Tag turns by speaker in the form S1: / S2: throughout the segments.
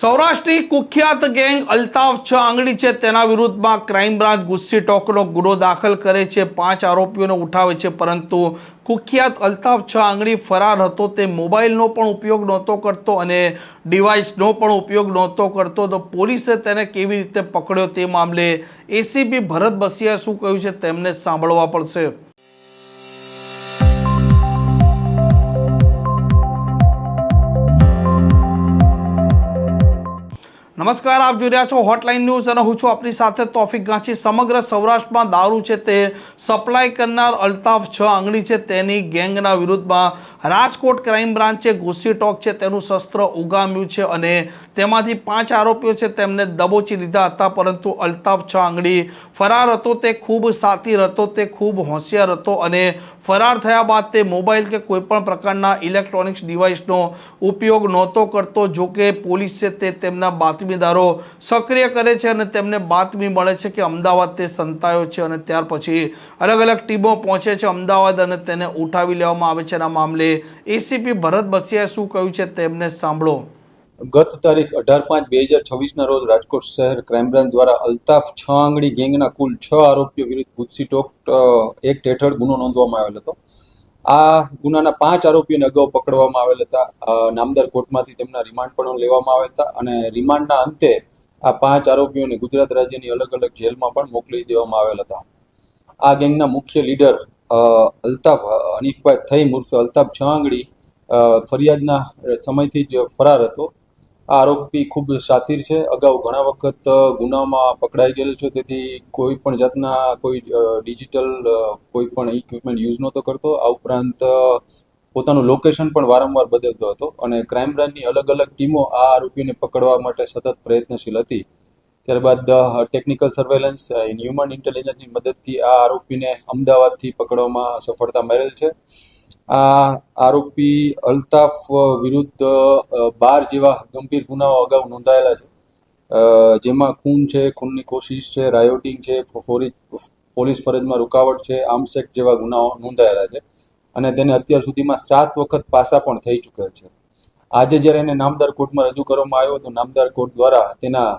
S1: સૌરાષ્ટ્રની કુખ્યાત ગેંગ અલ્તાફ છ આંગળી છે તેના વિરુદ્ધમાં ક્રાઇમ બ્રાન્ચ ગુસ્સી ટોકનો ગુનો દાખલ કરે છે। 5 આરોપીઓને ઉઠાવે છે, પરંતુ કુખ્યાત અલ્તાફ છ આંગળી ફરાર હતો। તે મોબાઈલનો પણ ઉપયોગ નહોતો કરતો અને ડિવાઇસનો પણ ઉપયોગ નહોતો કરતો। તો પોલીસે તેને કેવી રીતે પકડ્યો તે મામલે એસીપી ભરત બસિયાએ શું કહ્યું છે તેમને સાંભળવા પડશે। નમસ્કાર, આપ જોઈ રહ્યા છો હોટલાઇન ન્યૂઝ અને હું છું આપની સાથે તોફિક ગાંચી। સમગ્ર સૌરાષ્ટ્રમાં દારૂ છે તે સપ્લાય કરનાર અલ્તાફ છ આંગળી છે તેની ગેંગના વિરુદ્ધમાં રાજકોટ ક્રાઇમ બ્રાન્ચે ગુસ્સી ટોક છે તેનું શસ્ત્ર ઉગામ્યું છે અને તેમાંથી 5 આરોપીઓ છે તેમને દબોચી લીધા હતા। પરંતુ અલ્તાફ છ આંગળી ફરાર હતો। તે ખૂબ સાતીર હતો, તે ખૂબ હોશિયાર હતો અને ફરાર થયા બાદ તે મોબાઈલ કે કોઈપણ પ્રકારના ઇલેક્ટ્રોનિક્સ ડિવાઇસનો ઉપયોગ નહોતો કરતો। જો કે પોલીસ છે તે તેમના બાતમીદારો સક્રિય કરે છે અને તેમને બાતમી મળે છે કે અમદાવાદ તે સંતાયો છે અને ત્યાર પછી અલગ અલગ ટીમો પહોંચે છે અમદાવાદ અને તેને ઉઠાવી લેવામાં આવે છે। આ મામલે એસીપી ભરત બસિયાએ શું કહ્યું છે તેમને સાંભળો।
S2: ગત તારીખ 18/5/2026 રોજ રાજકોટ શહેર ક્રાઇમ બ્રાન્ચ દ્વારા અલ્તાફ છ આંગળી ગેંગના કુલ 6 આરોપીઓ વિરુદ્ધ ગુસ્સી ટોક એક્ટ હેઠળ ગુનો નોંધવામાં આવેલ હતો। આ ગુનાના 5 આરોપીઓને અગાઉ પકડવામાં આવેલ હતા। નામદાર કોર્ટમાંથી તેમના રિમાન્ડ પણ લેવામાં આવ્યા હતા અને રિમાન્ડના અંતે આ 5 આરોપીઓને ગુજરાત રાજ્યની અલગ અલગ જેલમાં પણ મોકલી દેવામાં આવેલ હતા। આ ગેંગના મુખ્ય લીડર અલ્તાફ હનીફભાઈ થઈમ ઉર્ફે અલ્તાફ છ આંગળી ફરિયાદના સમયથી જ ફરાર હતો। આ આરોપી ખૂબ શાતિર છે, અગાઉ ઘણા વખત ગુનામાં પકડાઈ ગયેલ છે, તેથી કોઈ પણ જાતના કોઈ ડિજિટલ કોઈ પણ ઇક્વિપમેન્ટ યુઝ નહોતો કરતો। આ ઉપરાંત પોતાનું લોકેશન પણ વારંવાર બદલતો હતો અને ક્રાઇમ બ્રાન્ચની અલગ અલગ ટીમો આ આરોપીને પકડવા માટે સતત પ્રયત્નશીલ હતી। ત્યારબાદ ટેકનિકલ સર્વેલન્સ હ્યુમન ઇન્ટેલિજન્સની મદદથી આ આરોપીને અમદાવાદથી પકડવામાં સફળતા મળેલ છે। આ આરોપી અલ્તાફ વિરુદ્ધ 12 જેવા ગંભીર ગુનાઓ અગાઉ નોંધાયેલા છે, જેમાં ખૂન છે, ખૂનની કોશિશ છે, રાયોટિંગ છે, પોલીસ ફરજમાં રૂકાવટ છે, આર્મ્સ એક્ટ જેવા ગુનાઓ નોંધાયેલા છે અને તેને અત્યાર સુધીમાં 7 વખત પાસા પણ થઈ ચૂક્યા છે। આજે જ્યારે એને નામદાર કોર્ટમાં રજૂ કરવામાં આવ્યો તો નામદાર કોર્ટ દ્વારા તેના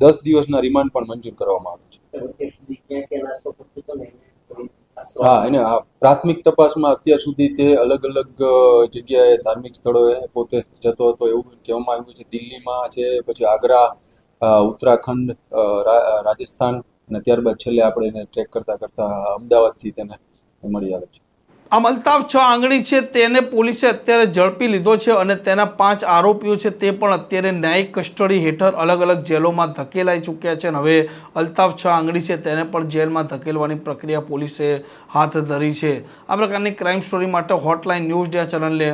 S2: 10 દિવસના રિમાન્ડ પણ મંજૂર કરવામાં આવ્યો છે। હા, એને પ્રાથમિક તપાસમાં અત્યાર સુધી તે અલગ અલગ જગ્યાએ ધાર્મિક સ્થળોએ પોતે જતો હતો એવું કહેવામાં આવ્યું છે। દિલ્હીમાં છે, પછી આગ્રા, ઉત્તરાખંડ, રાજસ્થાન અને ત્યારબાદ છેલ્લે આપણે એને ટ્રેક કરતા કરતા અમદાવાદથી તેને મળી આવે છે।
S1: આમ અલ્તાફ છ આંગળી છે તેને પોલીસે અત્યારે ઝડપી લીધો છે અને તેના 5 આરોપીઓ છે તે પણ અત્યારે ન્યાયિક કસ્ટડી હેઠળ અલગ અલગ જેલોમાં ધકેલાઈ ચૂક્યા છે અને હવે અલ્તાફ છ આંગળી છે તેને પણ જેલમાં ધકેલવાની પ્રક્રિયા પોલીસે હાથ ધરી છે। આ પ્રકારની ક્રાઇમ સ્ટોરી માટે હોટલાઇન ન્યૂઝ ડે ચેનલને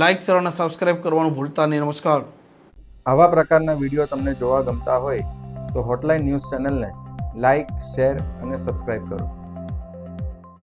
S1: લાઇક, શેર અને સબસ્ક્રાઇબ કરવાનું ભૂલતા નહીં। નમસ્કાર।
S3: આવા પ્રકારના વિડીયો તમને જોવા ગમતા હોય તો હોટલાઇન ન્યૂઝ ચેનલને લાઇક, શેર અને સબસ્ક્રાઇબ કરો।